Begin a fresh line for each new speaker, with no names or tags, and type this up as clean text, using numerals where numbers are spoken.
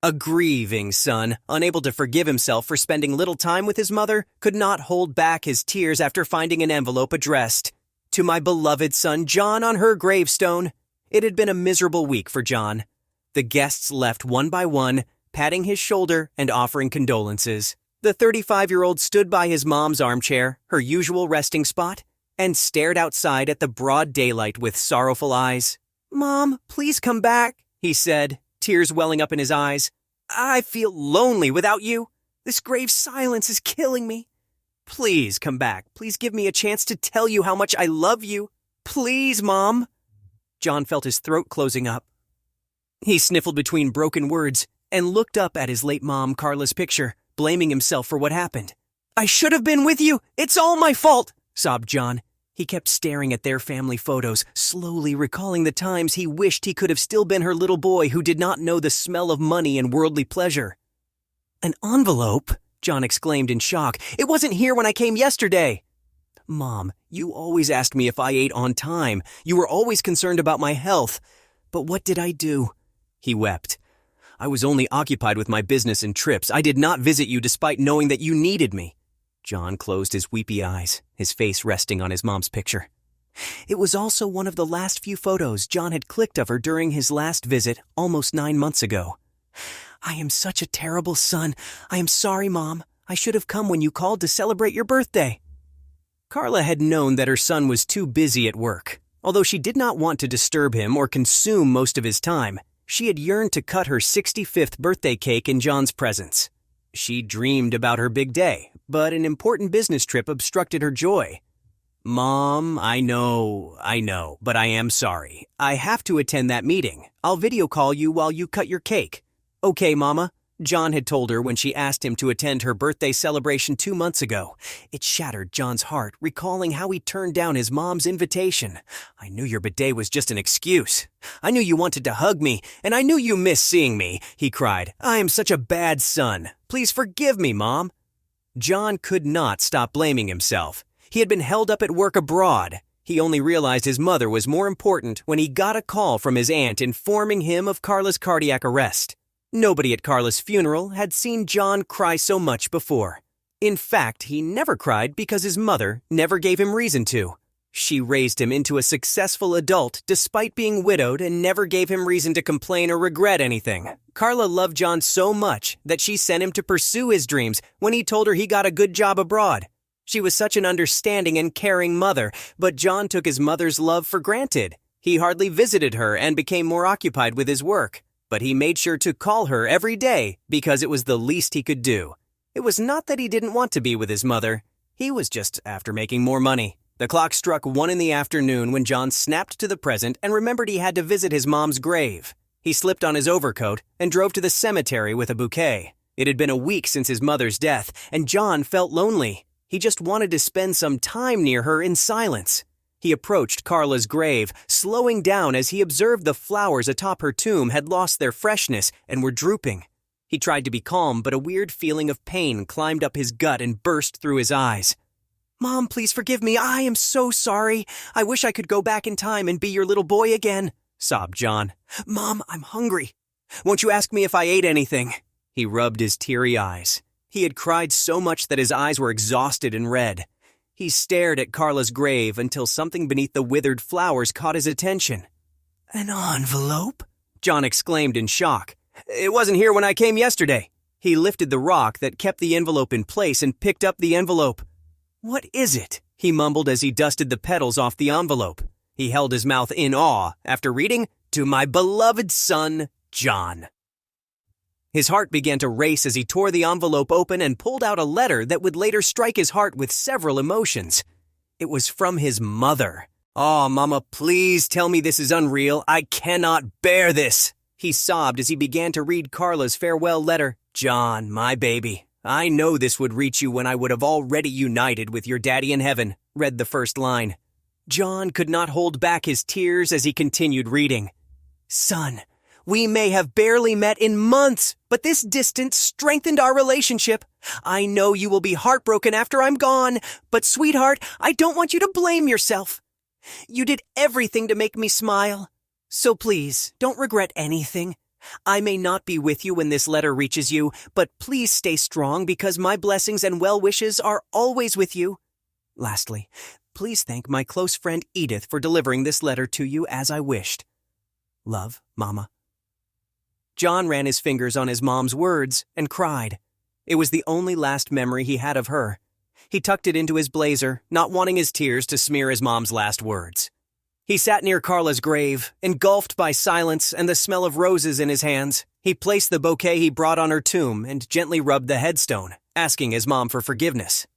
A grieving son, unable to forgive himself for spending little time with his mother, could not hold back his tears after finding an envelope addressed, "To my beloved son John on her gravestone." It had been a miserable week for John. The guests left one by one, patting his shoulder and offering condolences. The 35-year-old stood by his mom's armchair, her usual resting spot, and stared outside at the broad daylight with sorrowful eyes. "Mom, please come back," he said, tears welling up in his eyes. "I feel lonely without you. This grave silence is killing me. Please come back. Please give me a chance to tell you how much I love you. Please, Mom." John felt his throat closing up. He sniffled between broken words and looked up at his late mom, Carla's picture, blaming himself for what happened. "I should have been with you. It's all my fault," sobbed John. He kept staring at their family photos, slowly recalling the times he wished he could have still been her little boy who did not know the smell of money and worldly pleasure. "An envelope?" John exclaimed in shock. "It wasn't here when I came yesterday." "Mom, you always asked me if I ate on time. You were always concerned about my health. But what did I do?" He wept. "I was only occupied with my business and trips. I did not visit you despite knowing that you needed me." John closed his weepy eyes, his face resting on his mom's picture. It was also one of the last few photos John had clicked of her during his last visit almost 9 months ago. "I am such a terrible son. I am sorry, Mom. I should have come when you called to celebrate your birthday." Carla had known that her son was too busy at work. Although she did not want to disturb him or consume most of his time, she had yearned to cut her 65th birthday cake in John's presence. She dreamed about her big day, but an important business trip obstructed her joy. "Mom, I know, but I am sorry. I have to attend that meeting. I'll video call you while you cut your cake." "Okay, Mama," John had told her when she asked him to attend her birthday celebration 2 months ago. It shattered John's heart, recalling how he turned down his mom's invitation. "I knew your bidet was just an excuse. I knew you wanted to hug me, and I knew you missed seeing me," he cried. "I am such a bad son. Please forgive me, Mom." John could not stop blaming himself. He had been held up at work abroad. He only realized his mother was more important when he got a call from his aunt informing him of Carla's cardiac arrest. Nobody at Carla's funeral had seen John cry so much before. In fact, he never cried because his mother never gave him reason to. She raised him into a successful adult despite being widowed and never gave him reason to complain or regret anything. Carla loved John so much that she sent him to pursue his dreams when he told her he got a good job abroad. She was such an understanding and caring mother, but John took his mother's love for granted. He hardly visited her and became more occupied with his work. But he made sure to call her every day because it was the least he could do. It was not that he didn't want to be with his mother. He was just after making more money. The clock struck 1 in the afternoon when John snapped to the present and remembered he had to visit his mom's grave. He slipped on his overcoat and drove to the cemetery with a bouquet. It had been a week since his mother's death, and John felt lonely. He just wanted to spend some time near her in silence. He approached Carla's grave, slowing down as he observed the flowers atop her tomb had lost their freshness and were drooping. He tried to be calm, but a weird feeling of pain climbed up his gut and burst through his eyes. "Mom, please forgive me. I am so sorry. I wish I could go back in time and be your little boy again," sobbed John. "Mom, I'm hungry. Won't you ask me if I ate anything?" He rubbed his teary eyes. He had cried so much that his eyes were exhausted and red. He stared at Carla's grave until something beneath the withered flowers caught his attention. "An envelope?" John exclaimed in shock. "It wasn't here when I came yesterday." He lifted the rock that kept the envelope in place and picked up the envelope. "What is it?" he mumbled as he dusted the petals off the envelope. He held his mouth in awe after reading, "To my beloved son, John." His heart began to race as he tore the envelope open and pulled out a letter that would later strike his heart with several emotions. It was from his mother. "Oh, Mama, please tell me this is unreal. I cannot bear this," he sobbed as he began to read Carla's farewell letter. "John, my baby, I know this would reach you when I would have already united with your daddy in heaven," read the first line. John could not hold back his tears as he continued reading. "Son, we may have barely met in months, but this distance strengthened our relationship. I know you will be heartbroken after I'm gone, but sweetheart, I don't want you to blame yourself. You did everything to make me smile. So please, don't regret anything. I may not be with you when this letter reaches you, but please stay strong because my blessings and well wishes are always with you. Lastly, please thank my close friend Edith for delivering this letter to you as I wished. Love, Mama. John ran his fingers on his mom's words and cried. It was the only last memory he had of her. He tucked it into his blazer, not wanting his tears to smear his mom's last words. He sat near Carla's grave, engulfed by silence and the smell of roses in his hands. He placed the bouquet he brought on her tomb and gently rubbed the headstone, asking his mom for forgiveness.